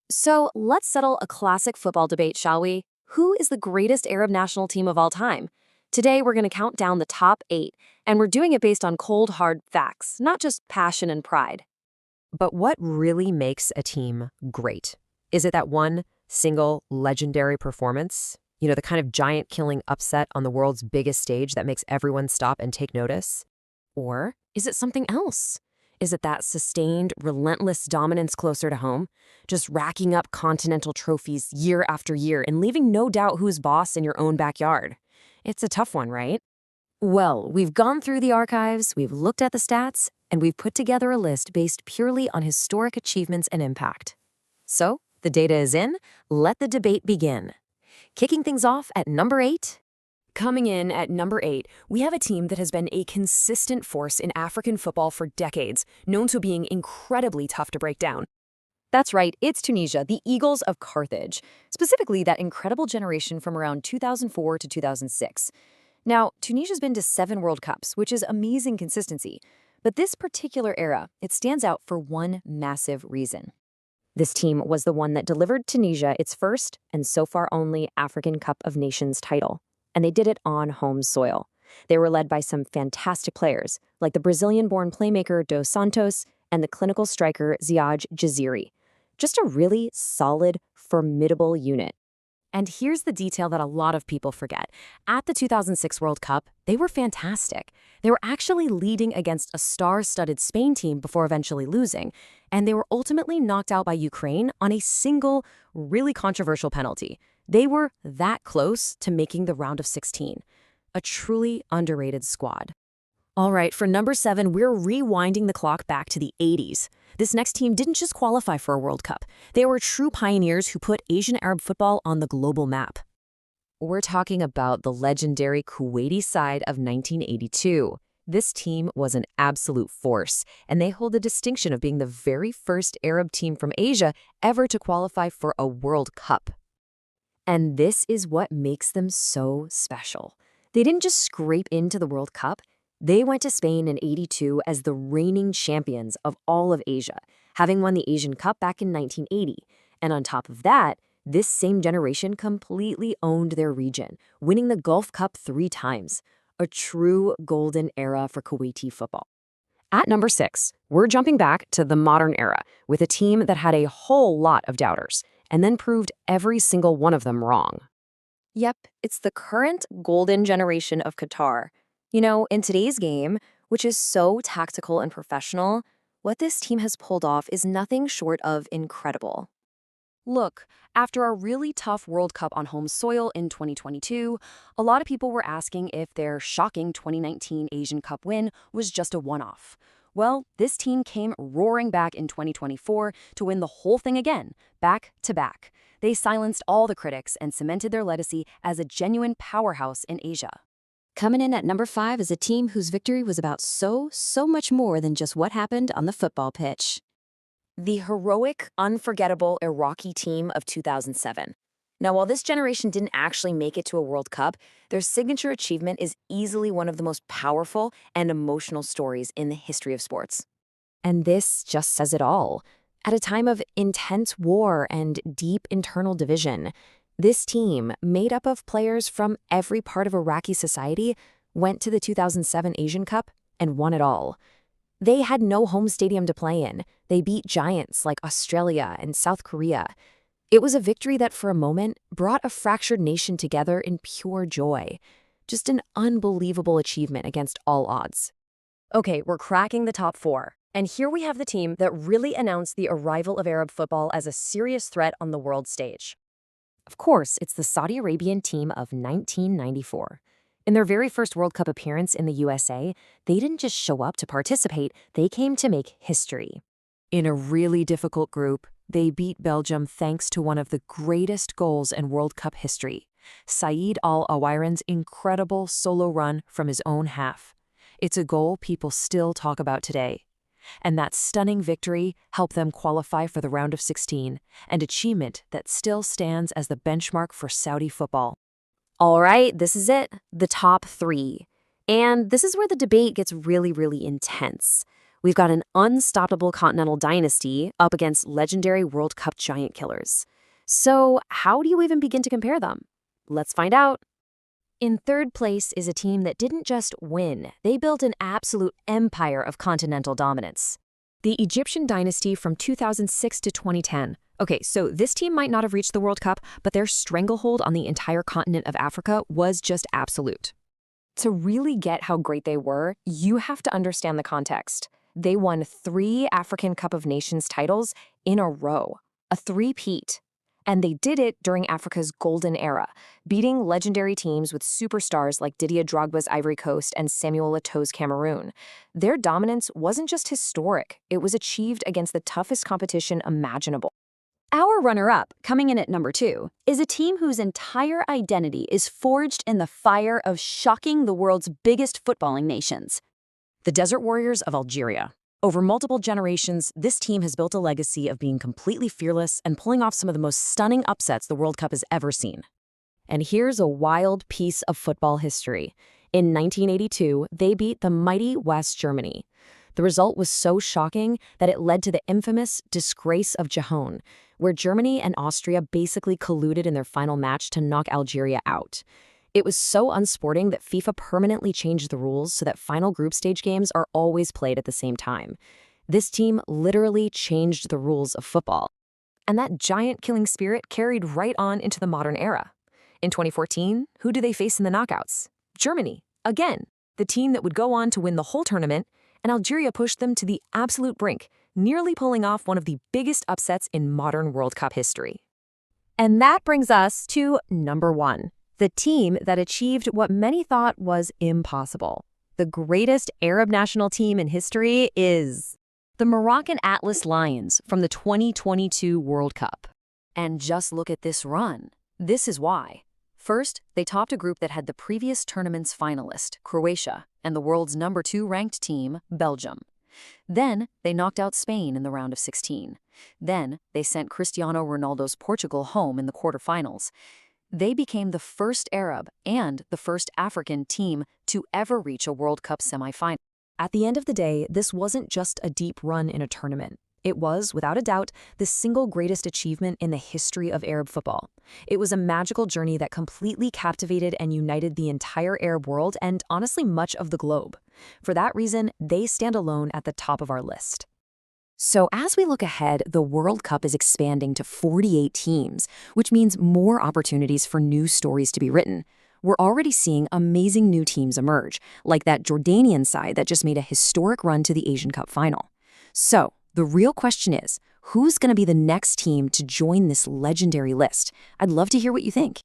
So let's settle a classic football debate, shall we? Who is the greatest Arab national team of all time? Today, we're going to count down the top 8, and we're doing it based on cold, hard facts, not just passion and pride. But what really makes a team great? Is it that one single legendary performance? The kind of giant killing upset on the world's biggest stage that makes everyone stop and take notice? Or is it something else? Is it that sustained, relentless dominance closer to home? Just racking up continental trophies year after year and leaving no doubt who's boss in your own backyard? It's a tough one, right? Well, we've gone through the archives, we've looked at the stats, and we've put together a list based purely on historic achievements and impact. So, the data is in, let the debate begin. Kicking things off at number 8. Coming in at number 8, we have a team that has been a consistent force in African football for decades, known to being incredibly tough to break down. That's right, it's Tunisia, the Eagles of Carthage, specifically that incredible generation from around 2004 to 2006. Now, Tunisia's been to 7 World Cups, which is amazing consistency. But this particular era, it stands out for one massive reason. This team was the one that delivered Tunisia its first, and so far only, African Cup of Nations title. And they did it on home soil. They were led by some fantastic players, like the Brazilian-born playmaker Dos Santos and the clinical striker Ziad Jaziri. Just a really solid, formidable unit. And here's the detail that a lot of people forget. At the 2006 World Cup, they were fantastic. They were actually leading against a star-studded Spain team before eventually losing, and they were ultimately knocked out by Ukraine on a single, really controversial penalty. They were that close to making the round of 16. A truly underrated squad. All right, for number 7, we're rewinding the clock back to the 80s. This next team didn't just qualify for a World Cup. They were true pioneers who put Asian Arab football on the global map. We're talking about the legendary Kuwaiti side of 1982. This team was an absolute force, and they hold the distinction of being the very first Arab team from Asia ever to qualify for a World Cup. And this is what makes them so special. They didn't just scrape into the World Cup. They went to Spain in '82 as the reigning champions of all of Asia, having won the Asian Cup back in 1980. And on top of that, this same generation completely owned their region, winning the Gulf Cup 3 times. A true golden era for Kuwaiti football. At number 6, we're jumping back to the modern era with a team that had a whole lot of doubters and then proved every single one of them wrong. Yep, it's the current golden generation of Qatar. In today's game, which is so tactical and professional, what this team has pulled off is nothing short of incredible. Look, after a really tough World Cup on home soil in 2022, a lot of people were asking if their shocking 2019 Asian Cup win was just a one-off. Well, this team came roaring back in 2024 to win the whole thing again, back to back. They silenced all the critics and cemented their legacy as a genuine powerhouse in Asia. Coming in at number 5 is a team whose victory was about so much more than just what happened on the football pitch. The heroic, unforgettable Iraqi team of 2007. Now, while this generation didn't actually make it to a World Cup, their signature achievement is easily one of the most powerful and emotional stories in the history of sports. And this just says it all. At a time of intense war and deep internal division, this team, made up of players from every part of Iraqi society, went to the 2007 Asian Cup and won it all. They had no home stadium to play in. They beat giants like Australia and South Korea. It was a victory that, for a moment, brought a fractured nation together in pure joy. Just an unbelievable achievement against all odds. Okay, we're cracking the top 4. And here we have the team that really announced the arrival of Arab football as a serious threat on the world stage. Of course, it's the Saudi Arabian team of 1994. In their very first World Cup appearance in the USA, they didn't just show up to participate, they came to make history. In a really difficult group, they beat Belgium thanks to one of the greatest goals in World Cup history, Saeed Al-Awairan's incredible solo run from his own half. It's a goal people still talk about today. And that stunning victory helped them qualify for the round of 16, an achievement that still stands as the benchmark for Saudi football. All right, this is it, the top 3. And this is where the debate gets really intense. We've got an unstoppable continental dynasty up against legendary World Cup giant killers. So, how do you even begin to compare them? Let's find out. In third place is a team that didn't just win, they built an absolute empire of continental dominance. The Egyptian dynasty from 2006 to 2010. Okay, so this team might not have reached the World Cup, but their stranglehold on the entire continent of Africa was just absolute. To really get how great they were, you have to understand the context. They won 3 African Cup of Nations titles in a row, a three-peat. And they did it during Africa's golden era, beating legendary teams with superstars like Didier Drogba's Ivory Coast and Samuel Eto'o's Cameroon. Their dominance wasn't just historic, it was achieved against the toughest competition imaginable. Our runner-up, coming in at number 2, is a team whose entire identity is forged in the fire of shocking the world's biggest footballing nations. The Desert Warriors of Algeria. Over multiple generations, this team has built a legacy of being completely fearless and pulling off some of the most stunning upsets the World Cup has ever seen. And here's a wild piece of football history. In 1982, they beat the mighty West Germany. The result was so shocking that it led to the infamous disgrace of Gijón, where Germany and Austria basically colluded in their final match to knock Algeria out. It was so unsporting that FIFA permanently changed the rules so that final group stage games are always played at the same time. This team literally changed the rules of football. And that giant killing spirit carried right on into the modern era. In 2014, who do they face in the knockouts? Germany, again, the team that would go on to win the whole tournament, and Algeria pushed them to the absolute brink, nearly pulling off one of the biggest upsets in modern World Cup history. And that brings us to number 1. The team that achieved what many thought was impossible. The greatest Arab national team in history is The Moroccan Atlas Lions from the 2022 World Cup. And just look at this run. This is why. First, they topped a group that had the previous tournament's finalist, Croatia, and the world's number 2 ranked team, Belgium. Then, they knocked out Spain in the round of 16. Then, they sent Cristiano Ronaldo's Portugal home in the quarterfinals. They became the first Arab and the first African team to ever reach a World Cup semifinal. At the end of the day, this wasn't just a deep run in a tournament. It was, without a doubt, the single greatest achievement in the history of Arab football. It was a magical journey that completely captivated and united the entire Arab world and, honestly, much of the globe. For that reason, they stand alone at the top of our list. So as we look ahead, the World Cup is expanding to 48 teams, which means more opportunities for new stories to be written. We're already seeing amazing new teams emerge, like that Jordanian side that just made a historic run to the Asian Cup final. So, the real question is, who's going to be the next team to join this legendary list? I'd love to hear what you think.